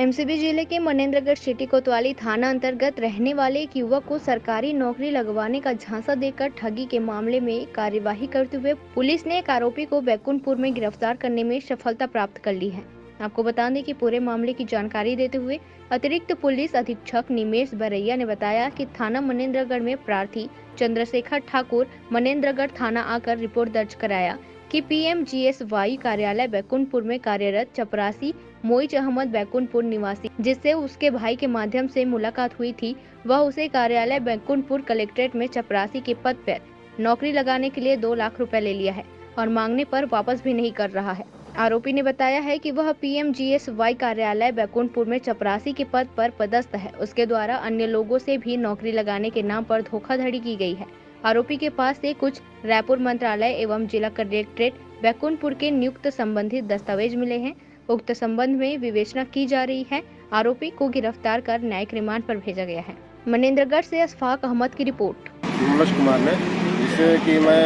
MCB जिले के Manendragarh city कोतवाली थाना अंतर्गत रहने वाले एक युवक को सरकारी नौकरी लगवाने का झांसा देकर ठगी के मामले में कार्यवाही करते हुए पुलिस ने एक आरोपी को बैकुंठपुर में गिरफ्तार करने में सफलता प्राप्त कर ली है। आपको बता दें कि पूरे मामले की जानकारी देते हुए अतिरिक्त पुलिस अधीक्षक निमेश बरैया ने बताया कि थाना मनेंद्रगढ़ में प्रार्थी चंद्रशेखर ठाकुर मनेंद्रगढ़ थाना आकर रिपोर्ट दर्ज कराया कि पीएमजीएसवाई कार्यालय बैकुंठपुर में कार्यरत चपरासी मोइज अहमद बैकुंठपुर निवासी जिससे उसके भाई के माध्यम से मुलाकात हुई थी, वह उसे कार्यालय बैकुंठपुर कलेक्ट्रेट में चपरासी के पद पर नौकरी लगाने के लिए 2 लाख रुपए ले लिया है और मांगने पर वापस भी नहीं कर रहा है। आरोपी ने बताया है कि वह पीएमजीएसवाई कार्यालय बैकुंठपुर में चपरासी के पद पर पदस्थ है। उसके द्वारा अन्य लोगों से भी नौकरी लगाने के नाम पर धोखाधड़ी की गई है। आरोपी के पास से कुछ रायपुर मंत्रालय एवं जिला कलेक्ट्रेट बैकुंठपुर के नियुक्त संबंधित दस्तावेज मिले हैं। उक्त संबंध में विवेचना की जा रही है। आरोपी को गिरफ्तार कर न्यायिक रिमांड पर भेजा गया है। मनेंद्रगढ़ से अशफाक अहमद की रिपोर्ट। मनोज कुमार ने, जिससे कि मैं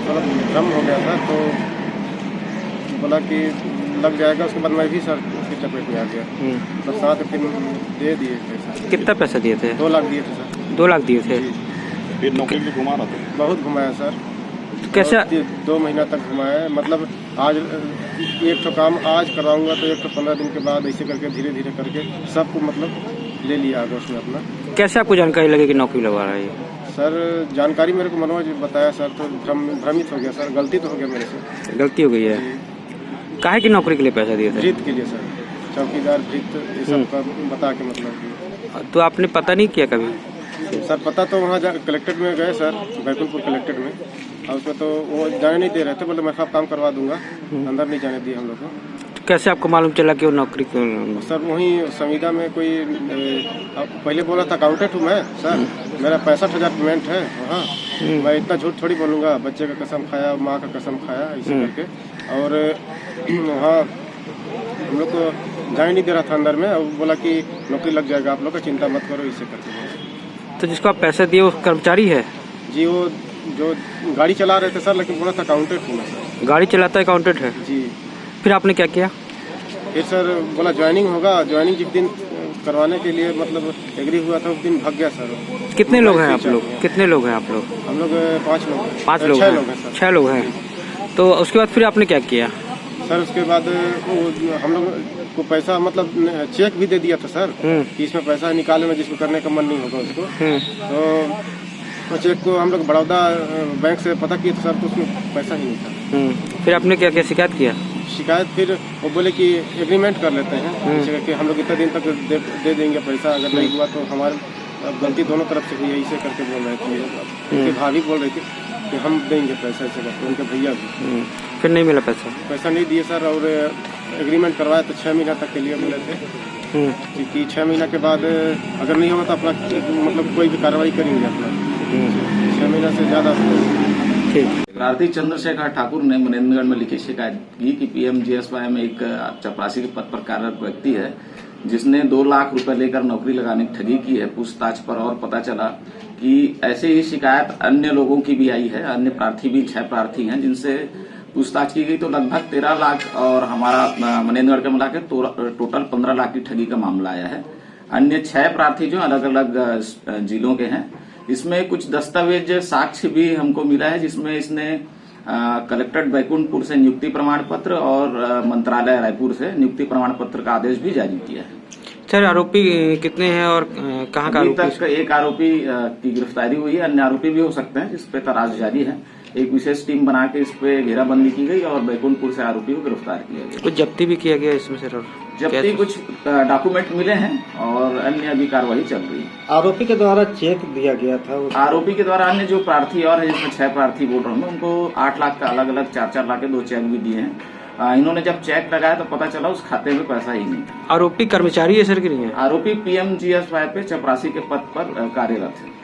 थोड़ा भ्रम हो गया था, तो बोला कि लग जाएगा। उसके बाद मैं भी सर उसके चपेट में आ गया, तो साथ फिर दे दिए पैसा। कितना पैसा दिए थे? 2 लाख दिए थे सर। 2 लाख दिए थे। फिर नौकरी भी घुमा रहा था, बहुत घुमाया सर। तो कैसे 2 महीना तक घुमाया। मतलब आज एक तो काम आज कराऊंगा तो एक तो 15 दिन के बाद ऐसे करके धीरे धीरे करके सबको मतलब ले लिया आगे उसने अपना। कैसे आपको जानकारी लगी कि नौकरी लगवा रहा है? सर जानकारी मेरे को मनोज बताया सर, तो भ्रमित हो गया सर। गलती तो हो गया मेरे से, गलती हो गई है। काहे की नौकरी के लिए पैसा दिए थे? भृत के लिए सर, चौकीदार भृत ये सब का बता के मतलब। तो आपने पता नहीं किया कभी? सर पता तो वहाँ कलेक्ट्रेट में गए सर, बैकुंठपुर कलेक्ट्रेट में, और उसमें तो वो जाने नहीं दे रहे थे। बोले मैं सब काम करवा दूंगा, अंदर नहीं जाने दिए हम लोग को। तो कैसे आपको मालूम चला कि वो नौकरी क्यों? सर वहीं संविदा में कोई पहले बोला था अकाउंटेंट हूँ मैं सर, मेरा 65,000 पेमेंट है वहाँ। मैं इतना झूठ थोड़ी बोलूँगा, बच्चे का कसम खाया, माँ का कसम खाया, ऐसे करके। और वहाँ हम लोग को जाने नहीं दे रहा था अंदर में, और बोला कि नौकरी लग जाएगा, आप लोग का चिंता मत करो, इसे करके। तो जिसको आप पैसे दिए वो कर्मचारी है? जी, वो जो गाड़ी चला रहे थे सर, लेकिन बोला था अकाउंटेंट हूँ मैं सर। गाड़ी चलाता अकाउंटेंट है जी। फिर आपने क्या किया? फिर सर बोला ज्वाइनिंग होगा, ज्वाइनिंग जिस दिन करवाने के लिए मतलब एग्री हुआ था, उस दिन भाग गया सर। कितने लोग हैं आप लोग? कितने लोग हैं आप लोग? हम लोग 5 लोग हैं। 5 लोग? 6 लोग हैं सर। 6 लोग हैं। तो उसके बाद फिर आपने क्या किया? सर उसके बाद हम लोग को पैसा मतलब चेक भी दे दिया था सर कि इसमें पैसा निकाले में जिसको करने का मन नहीं होगा उसको। तो चेक को हम लोग बड़ौदा बैंक से पता किए थे सर, तो उसमें पैसा ही नहीं था। फिर आपने क्या क्या शिकायत किया? शिकायत फिर वो बोले कि एग्रीमेंट कर लेते हैं, जैसे कि हम लोग इतना दिन तक दे देंगे पैसा, अगर नहीं हुआ तो हमारी गलती दोनों तरफ से हुई है, इसे करके बोल रहे थे। उनके भाभी बोल रही थी कि हम देंगे पैसा, ऐसे करके उनके भैया भी। फिर नहीं मिला पैसा? पैसा नहीं दिए सर, और एग्रीमेंट करवाया तो 6 महीना तक के लिए बोले थे कि 6 महीना के बाद अगर नहीं होगा तो अपना मतलब कोई भी कार्रवाई करेंगे अपना। 6 महीना से ज़्यादा। प्रार्थी चंद्रशेखर ठाकुर ने मनेंद्रगढ़ में लिखी शिकायत की कि पीएमजीएसवाई में एक चपरासी के पद पर कार्यरत व्यक्ति है जिसने 2 लाख रुपए लेकर नौकरी लगाने की ठगी की है। पूछताछ पर और पता चला कि ऐसे ही शिकायत अन्य लोगों की भी आई है। अन्य प्रार्थी भी 6 प्रार्थी हैं जिनसे पूछताछ की गई, तो लगभग 13 लाख और हमारा मनेंद्रगढ़ का मिलाकर टोटल 15 लाख की ठगी का मामला आया है। अन्य 6 प्रार्थी जो अलग अलग जिलों के हैं, इसमें कुछ दस्तावेज साक्ष्य भी हमको मिला है, जिसमें इसने कलेक्ट्रेट बैकुंठपुर से नियुक्ति प्रमाण पत्र और मंत्रालय रायपुर से नियुक्ति प्रमाण पत्र का आदेश भी जारी किया है। सर आरोपी कितने हैं और कहाँ का? अभी तक एक आरोपी की गिरफ्तारी हुई है, अन्य आरोपी भी हो सकते हैं, जिस पे तलाश जारी है। एक विशेष टीम बना के इस पे घेराबंदी की गई और बैकुंठपुर से आरोपी को गिरफ्तार किया गया। कुछ जब्ती भी किया गया इसमें सर? जब्ती कुछ डॉक्यूमेंट मिले हैं और अन्य अभी कार्रवाई चल रही है। आरोपी के द्वारा चेक दिया गया था? आरोपी के द्वारा अन्य जो प्रार्थी और है, जिसमें 6 प्रार्थी बोल रहा हूँ, उनको 8 लाख का अलग अलग 4-4 लाख के 2 चेक भी दिए हैं। इन्होंने जब चेक लगाया तो पता चला उस खाते में पैसा ही नहीं था। आरोपी कर्मचारी है सर कि नहीं है? आरोपी पीएमजीएसवाई पे चपरासी के पद पर कार्यरत है।